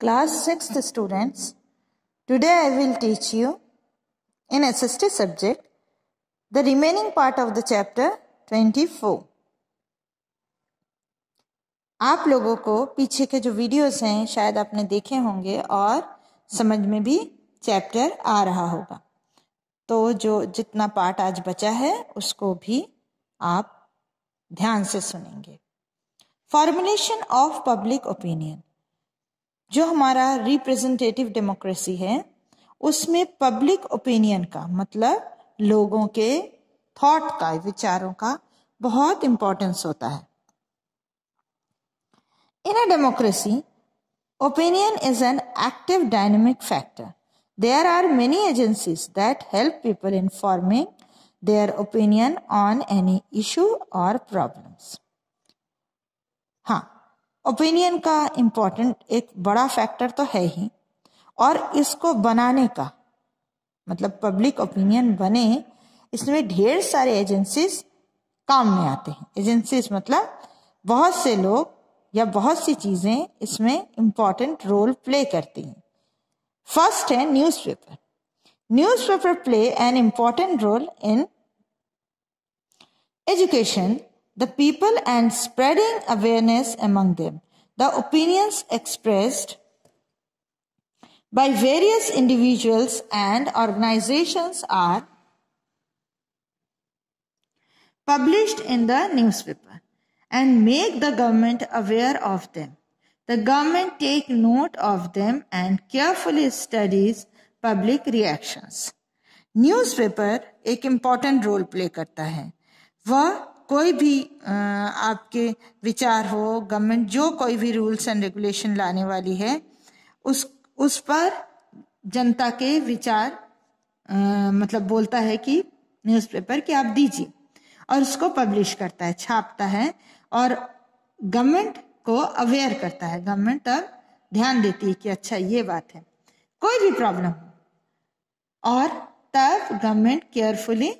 Class 6th students, today I will teach you in SST subject the remaining part of the chapter 24. आप लोगों को पीछे के जो वीडियोस हैं शायद आपने देखे होंगे और समझ में भी चैप्टर आ रहा होगा। तो जो जितना पार्ट आज बचा है उसको भी आप ध्यान से सुनेंगे। फॉर्मुलेशन ऑफ पब्लिक ओपिनियन, जो हमारा रिप्रेजेंटेटिव डेमोक्रेसी है उसमें पब्लिक ओपिनियन का मतलब लोगों के थॉट का, विचारों का बहुत इंपॉर्टेंस होता है। In a democracy, opinion is an active dynamic factor. There are many agencies that help people in forming their opinion on any issue or problems. हाँ, ओपिनियन का इम्पोर्टेंट एक बड़ा फैक्टर तो है ही, और इसको बनाने का मतलब पब्लिक ओपिनियन बने, इसमें ढेर सारे एजेंसीज काम में आते हैं। एजेंसीज मतलब बहुत से लोग या बहुत सी चीजें इसमें इम्पोर्टेंट रोल प्ले करती हैं। फर्स्ट है newspaper. Newspaper play an important role in education, the people, and spreading awareness among them. The opinions expressed by various individuals and organizations are published in the newspaper and make the government aware of them. The government take note of them and carefully studies public reactions. Newspaper एक important role play करता है। वह कोई भी आपके विचार हो, government जो कोई भी रूल्स एंड रेगुलेशन लाने वाली है उस पर जनता के विचार मतलब बोलता है कि न्यूज़पेपर कि आप दीजिए, और उसको पब्लिश करता है, छापता है और गवर्नमेंट को अवेयर करता है। गवर्नमेंट तब ध्यान देती है कि अच्छा ये बात है, कोई भी प्रॉब्लम हो, और तब गवर्नमेंट केयरफुली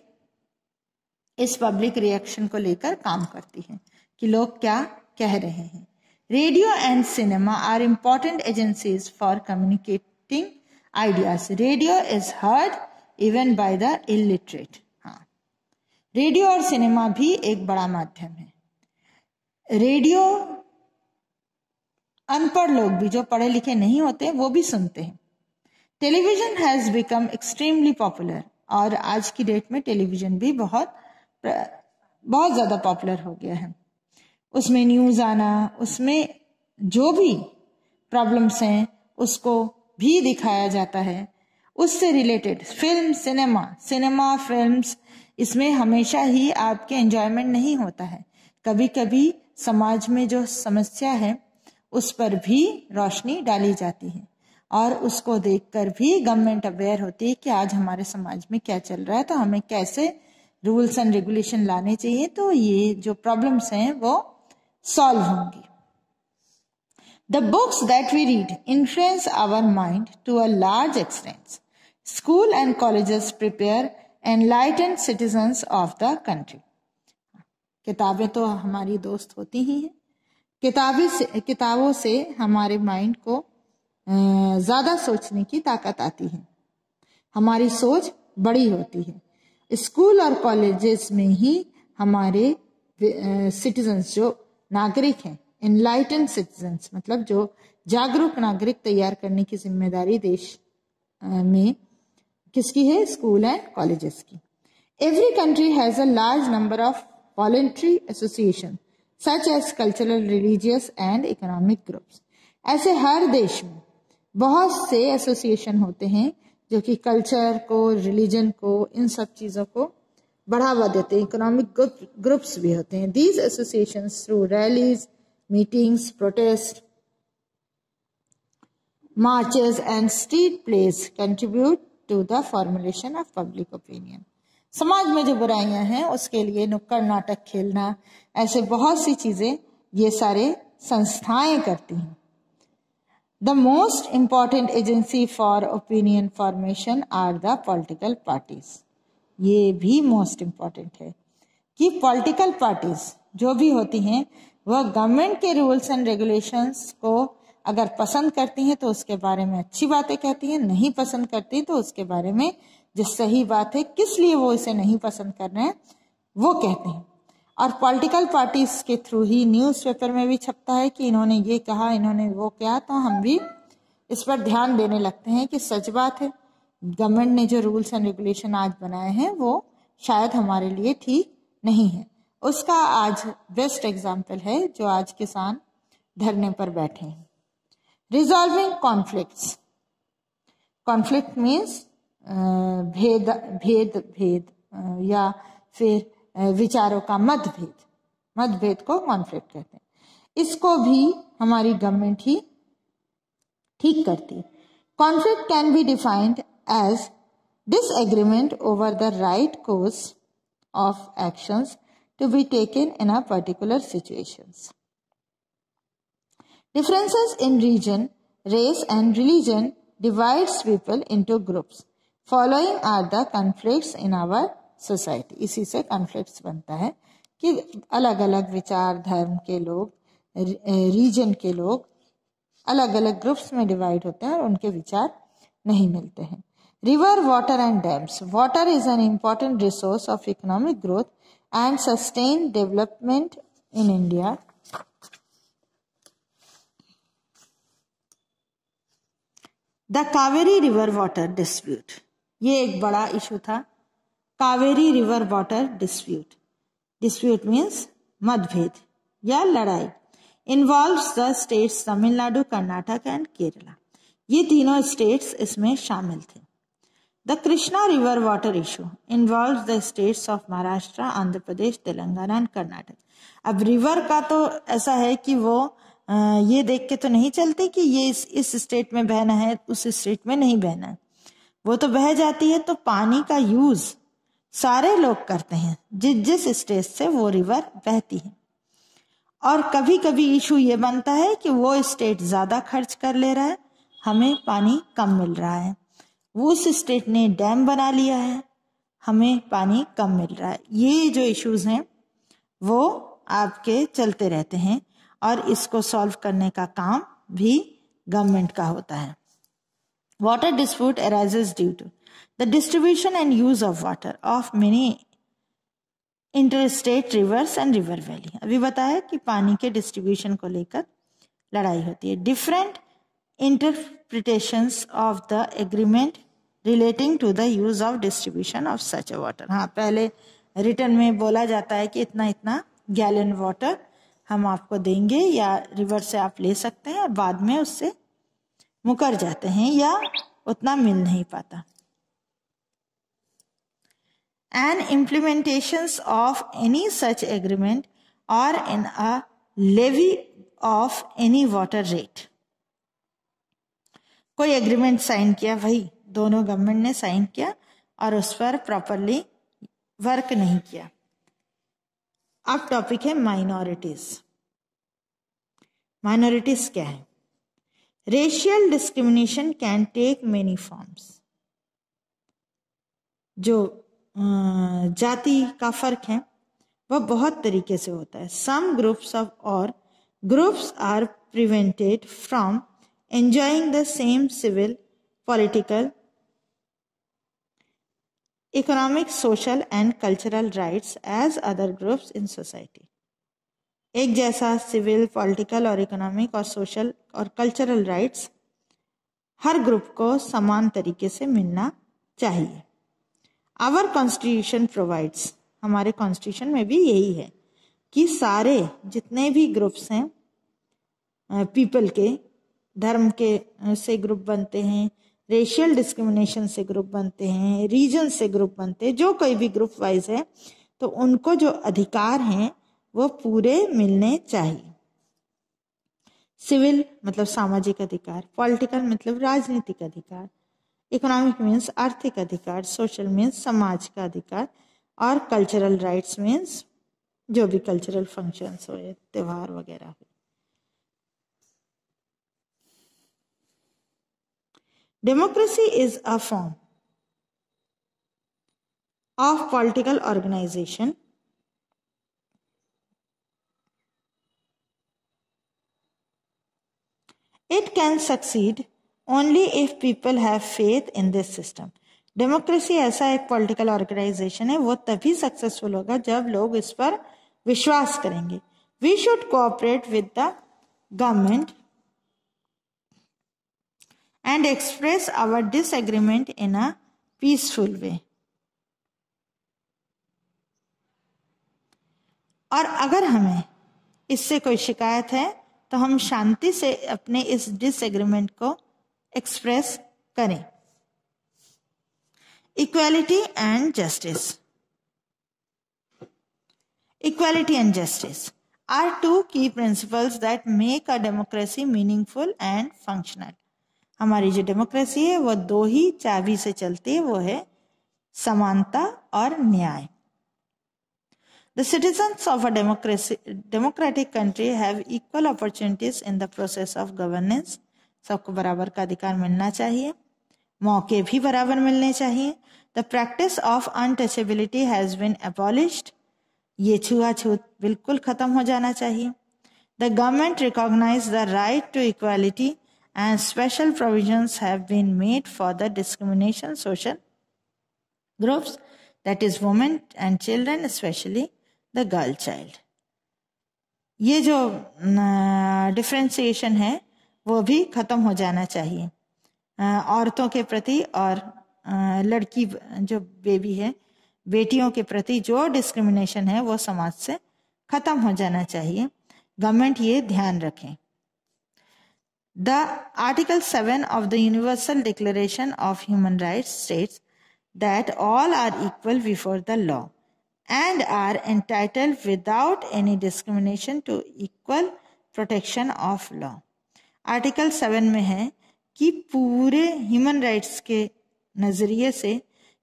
इस पब्लिक रिएक्शन को लेकर काम करती है कि लोग क्या कह रहे हैं। Radio and cinema are important agencies for communicating ideas. Radio is heard even by the illiterate. हाँ, रेडियो और सिनेमा भी एक बड़ा माध्यम है। रेडियो अनपढ़ लोग भी, जो पढ़े लिखे नहीं होते, वो भी सुनते हैं। Television has become extremely popular, और आज की डेट में टेलीविजन भी बहुत ज्यादा पॉपुलर हो गया है। उसमें न्यूज आना, उसमें जो भी प्रॉब्लम्स हैं उसको भी दिखाया जाता है। उससे रिलेटेड फिल्म, सिनेमा फिल्म्स, इसमें हमेशा ही आपके एंजॉयमेंट नहीं होता है। कभी कभी समाज में जो समस्या है उस पर भी रोशनी डाली जाती है, और उसको देखकर भी गवर्नमेंट अवेयर होती है कि आज हमारे समाज में क्या चल रहा है, तो हमें कैसे रूल्स एंड रेगुलेशन लाने चाहिए, तो ये जो प्रॉब्लम्स हैं वो सॉल्व होंगी। The books that we read influence our mind to a large extent. School and colleges prepare enlightened citizens of the country. किताबें तो हमारी दोस्त होती ही हैं। किताबों से हमारे माइंड को ज्यादा सोचने की ताकत आती है, हमारी सोच बड़ी होती है। स्कूल और कॉलेजेस में ही हमारे सिटीजन्स, जो नागरिक हैं, एनलाइटेंड सिटीजन्स मतलब जो जागरूक नागरिक तैयार करने की जिम्मेदारी देश में किसकी है? स्कूल एंड कॉलेजेस की। Every country has a large number of voluntary association such as cultural, religious and economic groups. ऐसे हर देश में बहुत से एसोसिएशन होते हैं जो कि कल्चर को, रिलीजन को, इन सब चीजों को बढ़ावा देते हैं। इकोनॉमिक ग्रुप्स भी होते हैं। These associations through rallies, meetings, protest, marches and street plays contribute to the formulation of public opinion. समाज में जो बुराइयां हैं उसके लिए नुक्कड़ नाटक खेलना, ऐसे बहुत सी चीजें ये सारे संस्थाएं करती हैं। The most important agency for opinion formation are the political parties. ये भी most important है कि political parties जो भी होती हैं वह गवर्नमेंट के रूल्स एंड रेगुलेशंस को अगर पसंद करती हैं तो उसके बारे में अच्छी बातें कहती हैं, नहीं पसंद करती तो उसके बारे में जो सही बात है किस लिए वो इसे नहीं पसंद कर रहे हैं वो कहते हैं। और पॉलिटिकल पार्टीज के थ्रू ही न्यूज़पेपर में भी छपता है कि इन्होंने ये कहा, इन्होंने वो किया, तो हम भी इस पर ध्यान देने लगते हैं कि सच बात है, गवर्नमेंट ने जो रूल्स एंड रेगुलेशन आज बनाए हैं वो शायद हमारे लिए ठीक नहीं है। उसका आज बेस्ट एग्जाम्पल है जो आज किसान धरने पर बैठे हैं। रिजॉल्विंग कॉन्फ्लिक्ट्स, कॉन्फ्लिक्ट मीन्स भेद भेद भेद या फिर विचारों का मतभेद को कॉन्फ्लिक्ट कहते हैं। इसको भी हमारी गवर्नमेंट ही ठीक करती है। Conflict can be defined as disagreement over the right course of actions to be taken in a particular situations. Differences in region, race and religion divides people into groups. Following are the conflicts in our society. इसी से conflicts बनता है कि अलग अलग विचार धर्म के लोग, रीजन के लोग अलग अलग ग्रुप्स में डिवाइड होते हैं और उनके विचार नहीं मिलते हैं। River, water and dams. Water is an important resource of economic growth and sustained development in India. The Kaveri River Water Dispute. ये एक बड़ा इशू था, Kaveri river water dispute. Dispute means मतभेद या लड़ाई। Involves the states Tamil Nadu, Karnataka and Kerala. ये तीनों states इसमें शामिल थे। The Krishna River water issue involves the states of Maharashtra, Andhra Pradesh, Telangana and Karnataka. अब रिवर का तो ऐसा है कि वो ये देख के तो नहीं चलते कि ये इस स्टेट में बहना है, उस स्टेट में नहीं बहना है। वो तो बह जाती है, तो पानी का यूज सारे लोग करते हैं जिस जिस स्टेट से वो रिवर बहती है। और कभी कभी इशू ये बनता है कि वो स्टेट ज्यादा खर्च कर ले रहा है, हमें पानी कम मिल रहा है। वो उस स्टेट ने डैम बना लिया है, हमें पानी कम मिल रहा है। ये जो इश्यूज हैं वो आपके चलते रहते हैं और इसको सॉल्व करने का काम भी गवर्नमेंट का होता है। Water dispute arises due to the distribution and use of water of many interstate rivers and river valley. अभी बताया कि पानी के डिस्ट्रीब्यूशन को लेकर लड़ाई होती है। Different interpretations of the agreement relating to the use of distribution of such a water. हाँ, पहले रिटर्न में बोला जाता है कि इतना इतना गैलन वाटर हम आपको देंगे या रिवर से आप ले सकते हैं, और बाद में उससे मुकर जाते हैं या उतना मिल नहीं पाता। And implementations of any such agreement or in a levy of any water rate. कोई एग्रीमेंट साइन किया, भाई दोनों गवर्नमेंट ने साइन किया और उस पर प्रॉपरली वर्क नहीं किया। अब टॉपिक है माइनॉरिटीज। माइनॉरिटीज क्या है? Racial discrimination can take many forms. जो जाति का फर्क है वह बहुत तरीके से होता है। सम ग्रुप्स ऑफ और groups are prevented from enjoying the same civil, political, economic, social and cultural rights as other groups in society. एक जैसा सिविल, पॉलिटिकल और इकोनॉमिक और सोशल और कल्चरल राइट्स हर ग्रुप को समान तरीके से मिलना चाहिए। आवर कॉन्स्टिट्यूशन प्रोवाइड्स, हमारे कॉन्स्टिट्यूशन में भी यही है कि सारे जितने भी ग्रुप्स हैं पीपल के, धर्म के से ग्रुप बनते हैं, रेशियल डिस्क्रिमिनेशन से ग्रुप बनते हैं, रीजन से ग्रुप बनते हैं, जो कोई भी ग्रुप वाइज है तो उनको जो अधिकार हैं वो पूरे मिलने चाहिए। सिविल मतलब सामाजिक अधिकार, पॉलिटिकल मतलब राजनीतिक अधिकार, इकोनॉमिक मीन्स आर्थिक अधिकार, सोशल मीन्स समाज का अधिकार, और कल्चरल राइट्स मीन्स जो भी कल्चरल फंक्शंस हो, त्योहार वगैरह हो। Democracy is a form of political organization It can succeed only if people have faith in this system. Democracy ऐसा एक पॉलिटिकल ऑर्गेनाइजेशन है, वो तभी सक्सेसफुल होगा जब लोग इस पर विश्वास करेंगे। We should cooperate with the government and express our disagreement in a peaceful way। और अगर हमें इससे कोई शिकायत है तो हम शांति से अपने इस डिसएग्रीमेंट को एक्सप्रेस करें। Equality and justice. Equality and justice are two key principles that make a democracy meaningful and functional। हमारी जो डेमोक्रेसी है वो दो ही चाबी से चलती है, वो है समानता और न्याय। The citizens of a democratic country have equal opportunities in the process of governance। सबको बराबर का अधिकार मिलना चाहिए, मौके भी बराबर मिलने चाहिए। The practice of untouchability has been abolished। ये छुआछूत बिल्कुल खत्म हो जाना चाहिए। The government recognizes the right to equality and special provisions have been made for the discrimination social groups, that is women and children, especially the girl child। ये जो differentiation है वो भी खत्म हो जाना चाहिए। औरतों के प्रति और लड़की जो बेबी है, बेटियों के प्रति जो डिस्क्रिमिनेशन है वो समाज से खत्म हो जाना चाहिए। गवर्नमेंट ये ध्यान रखें। The Article 7 of the Universal Declaration of Human Rights states that all are equal before the law and are entitled without any discrimination to equal protection of law। Article 7 में है कि पूरे ह्यूमन राइट्स के नजरिए से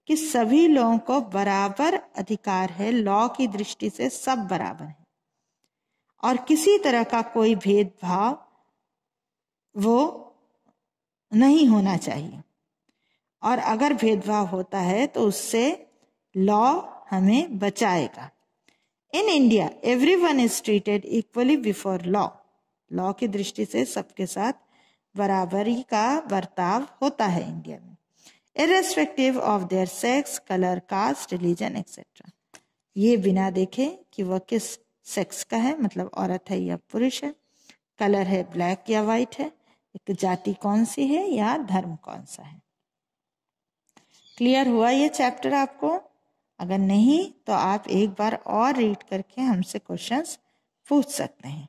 कि सभी लोगों को बराबर अधिकार है, लॉ की दृष्टि से सब बराबर है और किसी तरह का कोई भेदभाव वो नहीं होना चाहिए, और अगर भेदभाव होता है तो उससे लॉ हमें बचाएगा। In India everyone is treated equally before law. Law की दृष्टि से सबके साथ बराबरी का बर्ताव होता है इंडिया में, irrespective of their sex, color, caste, religion, etc। ये बिना देखे कि वह किस सेक्स का है, मतलब औरत है या पुरुष है, कलर है ब्लैक या वाइट है, एक जाति कौन सी है या धर्म कौन सा है। क्लियर हुआ ये चैप्टर आपको? अगर नहीं तो आप एक बार और रीड करके हमसे क्वेश्चंस पूछ सकते हैं।